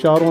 4